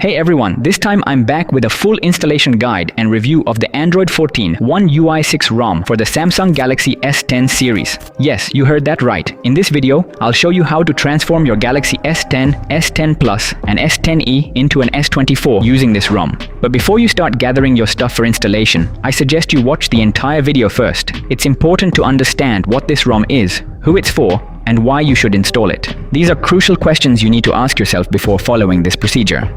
Hey everyone, this time I'm back with a full installation guide and review of the Android 14 One UI 6 ROM for the Samsung Galaxy S10 series. Yes, you heard that right. In this video, I'll show you how to transform your Galaxy S10, S10 Plus, and S10E into an S24 using this ROM. But before you start gathering your stuff for installation, I suggest you watch the entire video first. It's important to understand what this ROM is, who it's for, and why you should install it. These are crucial questions you need to ask yourself before following this procedure.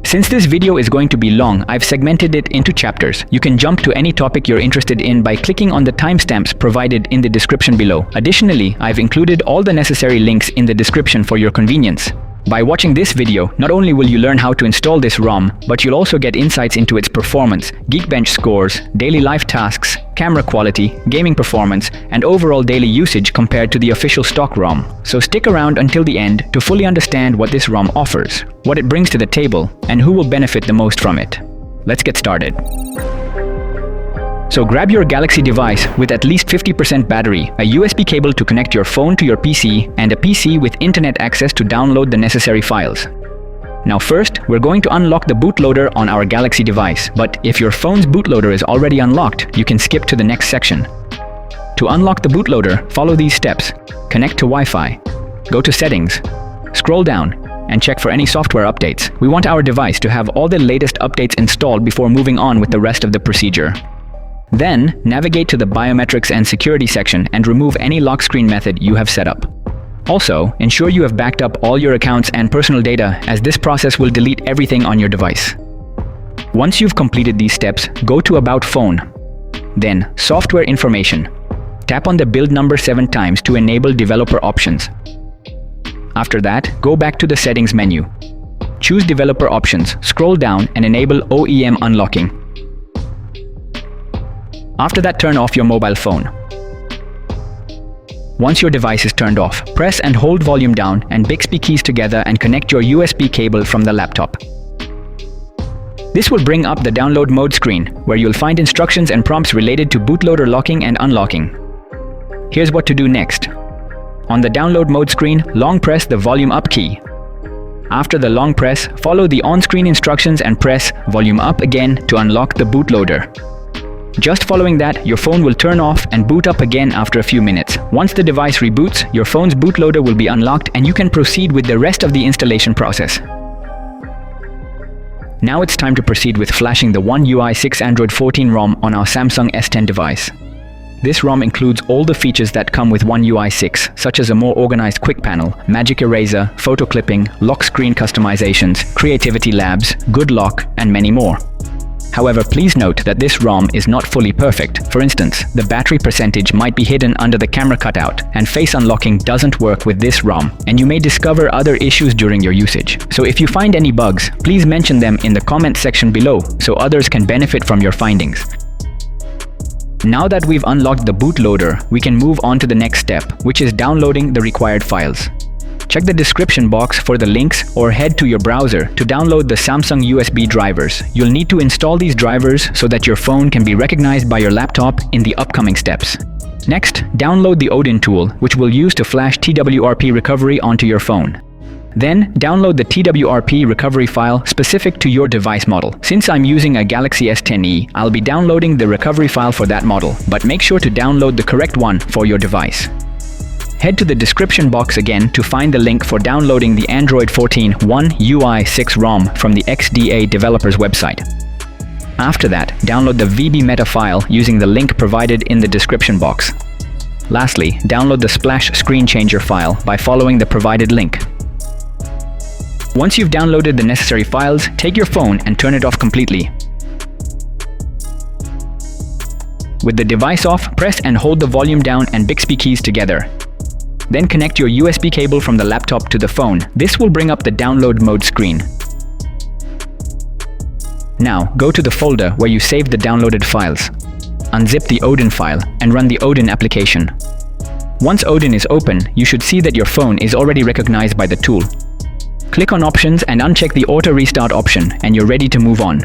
Since this video is going to be long, I've segmented it into chapters. You can jump to any topic you're interested in by clicking on the timestamps provided in the description below. Additionally, I've included all the necessary links in the description for your convenience. By watching this video, not only will you learn how to install this ROM, but you'll also get insights into its performance, Geekbench scores, daily life tasks, camera quality, gaming performance, and overall daily usage compared to the official stock ROM. So stick around until the end to fully understand what this ROM offers, what it brings to the table, and who will benefit the most from it. Let's get started. So grab your Galaxy device with at least 50% battery, a USB cable to connect your phone to your PC, and a PC with internet access to download the necessary files. Now first, we're going to unlock the bootloader on our Galaxy device, but if your phone's bootloader is already unlocked, you can skip to the next section. To unlock the bootloader, follow these steps. Connect to Wi-Fi. Go to Settings. Scroll down and check for any software updates. We want our device to have all the latest updates installed before moving on with the rest of the procedure. Then, navigate to the Biometrics and Security section and remove any lock screen method you have set up. Also, ensure you have backed up all your accounts and personal data, as this process will delete everything on your device. Once you've completed these steps, go to About Phone. Then, Software Information. Tap on the build number 7 times to enable developer options. After that, go back to the Settings menu. Choose Developer Options, scroll down and enable OEM unlocking. After that, turn off your mobile phone. Once your device is turned off, press and hold volume down and Bixby keys together and connect your USB cable from the laptop. This will bring up the download mode screen, where you'll find instructions and prompts related to bootloader locking and unlocking. Here's what to do next. On the download mode screen, long press the volume up key. After the long press, follow the on-screen instructions and press volume up again to unlock the bootloader. Just following that, your phone will turn off and boot up again after a few minutes. Once the device reboots, your phone's bootloader will be unlocked and you can proceed with the rest of the installation process. Now it's time to proceed with flashing the One UI 6 Android 14 ROM on our Samsung S10 device. This ROM includes all the features that come with One UI 6, such as a more organized quick panel, magic eraser, photo clipping, lock screen customizations, creativity labs, good lock, and many more. However, please note that this ROM is not fully perfect. For instance, the battery percentage might be hidden under the camera cutout, and face unlocking doesn't work with this ROM, and you may discover other issues during your usage. So if you find any bugs, please mention them in the comment section below so others can benefit from your findings. Now that we've unlocked the bootloader, we can move on to the next step, which is downloading the required files. Check the description box for the links or head to your browser to download the Samsung USB drivers. You'll need to install these drivers so that your phone can be recognized by your laptop in the upcoming steps. Next, download the Odin tool, which we'll use to flash TWRP recovery onto your phone. Then, download the TWRP recovery file specific to your device model. Since I'm using a Galaxy S10e, I'll be downloading the recovery file for that model, but make sure to download the correct one for your device. Head to the description box again to find the link for downloading the Android 14 One UI 6 ROM from the XDA developers website. After that, download the VB Meta file using the link provided in the description box. Lastly, download the Splash Screen Changer file by following the provided link. Once you've downloaded the necessary files, take your phone and turn it off completely. With the device off, press and hold the volume down and Bixby keys together. Then connect your USB cable from the laptop to the phone. This will bring up the download mode screen. Now, go to the folder where you saved the downloaded files. Unzip the Odin file and run the Odin application. Once Odin is open, you should see that your phone is already recognized by the tool. Click on Options and uncheck the Auto Restart option and you're ready to move on.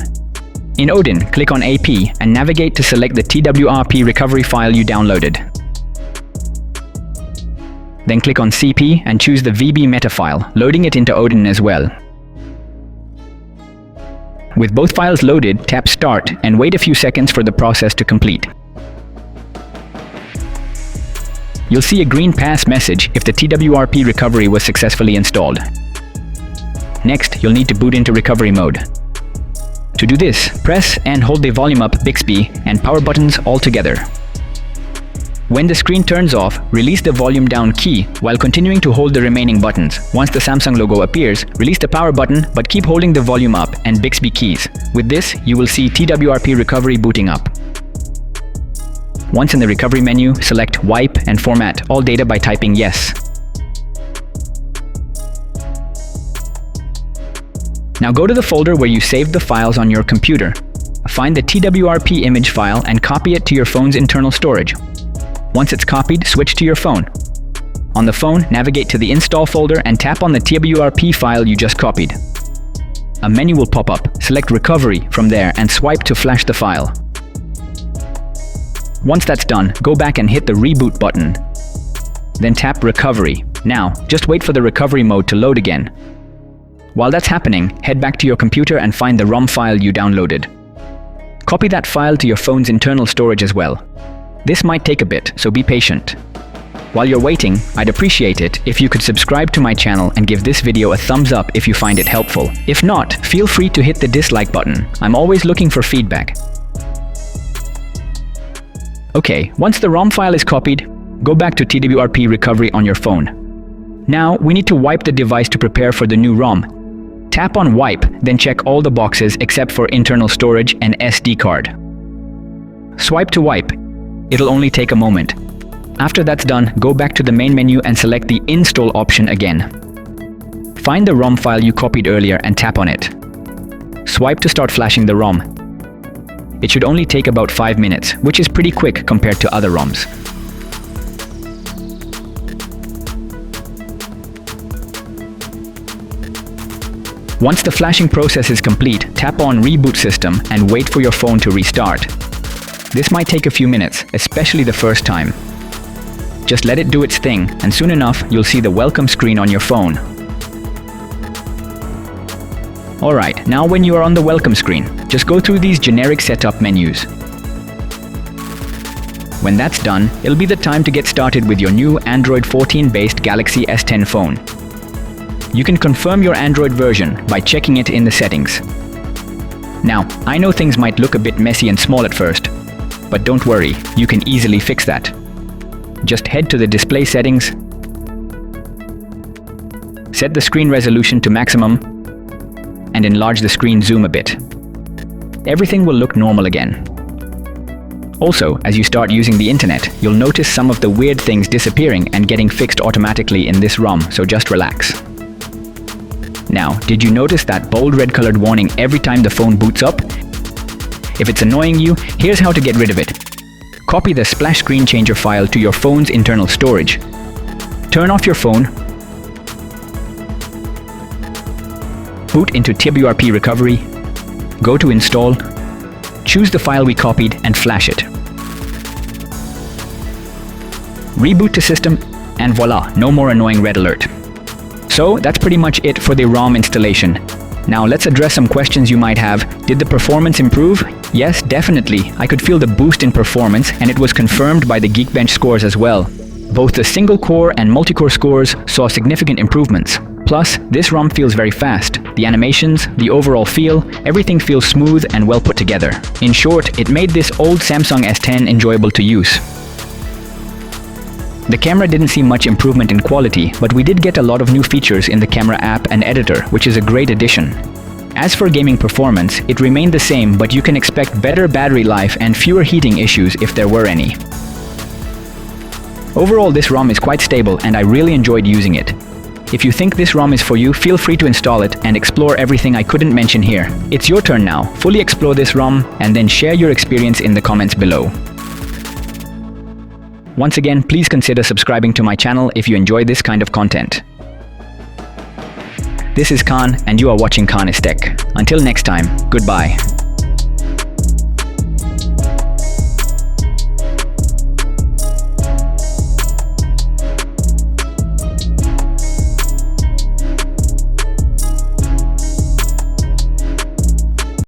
In Odin, click on AP and navigate to select the TWRP recovery file you downloaded. Then click on CP and choose the VB Meta file, loading it into Odin as well. With both files loaded, tap Start and wait a few seconds for the process to complete. You'll see a green pass message if the TWRP recovery was successfully installed. Next, you'll need to boot into recovery mode. To do this, press and hold the volume up, Bixby, and power buttons all together. When the screen turns off, release the volume down key while continuing to hold the remaining buttons. Once the Samsung logo appears, release the power button but keep holding the volume up and Bixby keys. With this, you will see TWRP recovery booting up. Once in the recovery menu, select Wipe and format all data by typing Yes. Now go to the folder where you saved the files on your computer. Find the TWRP image file and copy it to your phone's internal storage. Once it's copied, switch to your phone. On the phone, navigate to the Install folder and tap on the TWRP file you just copied. A menu will pop up. Select Recovery from there and swipe to flash the file. Once that's done, go back and hit the Reboot button. Then tap Recovery. Now, just wait for the recovery mode to load again. While that's happening, head back to your computer and find the ROM file you downloaded. Copy that file to your phone's internal storage as well. This might take a bit, so be patient. While you're waiting, I'd appreciate it if you could subscribe to my channel and give this video a thumbs up if you find it helpful. If not, feel free to hit the dislike button. I'm always looking for feedback. Okay, once the ROM file is copied, go back to TWRP recovery on your phone. Now, we need to wipe the device to prepare for the new ROM. Tap on Wipe, then check all the boxes except for internal storage and SD card. Swipe to wipe. It'll only take a moment. After that's done, go back to the main menu and select the Install option again. Find the ROM file you copied earlier and tap on it. Swipe to start flashing the ROM. It should only take about 5 minutes, which is pretty quick compared to other ROMs. Once the flashing process is complete, tap on Reboot System and wait for your phone to restart. This might take a few minutes, especially the first time. Just let it do its thing, and soon enough, you'll see the welcome screen on your phone. Alright, now when you are on the welcome screen, just go through these generic setup menus. When that's done, it'll be the time to get started with your new Android 14-based Galaxy S10 phone. You can confirm your Android version by checking it in the settings. Now, I know things might look a bit messy and small at first, but don't worry, you can easily fix that. Just head to the display settings, set the screen resolution to maximum, and enlarge the screen zoom a bit. Everything will look normal again. Also, as you start using the internet, you'll notice some of the weird things disappearing and getting fixed automatically in this ROM, so just relax. Now, did you notice that bold red colored warning every time the phone boots up? If it's annoying you, here's how to get rid of it. Copy the splash screen changer file to your phone's internal storage. Turn off your phone, boot into TWRP recovery, go to Install, choose the file we copied and flash it. Reboot to system, and voila, no more annoying red alert. So that's pretty much it for the ROM installation. Now let's address some questions you might have. Did the performance improve? Yes, definitely. I could feel the boost in performance, and it was confirmed by the Geekbench scores as well. Both the single-core and multi-core scores saw significant improvements. Plus, this ROM feels very fast. The animations, the overall feel, everything feels smooth and well put together. In short, it made this old Samsung S10 enjoyable to use. The camera didn't see much improvement in quality, but we did get a lot of new features in the camera app and editor, which is a great addition. As for gaming performance, it remained the same, but you can expect better battery life and fewer heating issues if there were any. Overall, this ROM is quite stable and I really enjoyed using it. If you think this ROM is for you, feel free to install it and explore everything I couldn't mention here. It's your turn now. Fully explore this ROM and then share your experience in the comments below. Once again, please consider subscribing to my channel if you enjoy this kind of content. This is Khan, and you are watching Khan is Tech. Until next time, goodbye.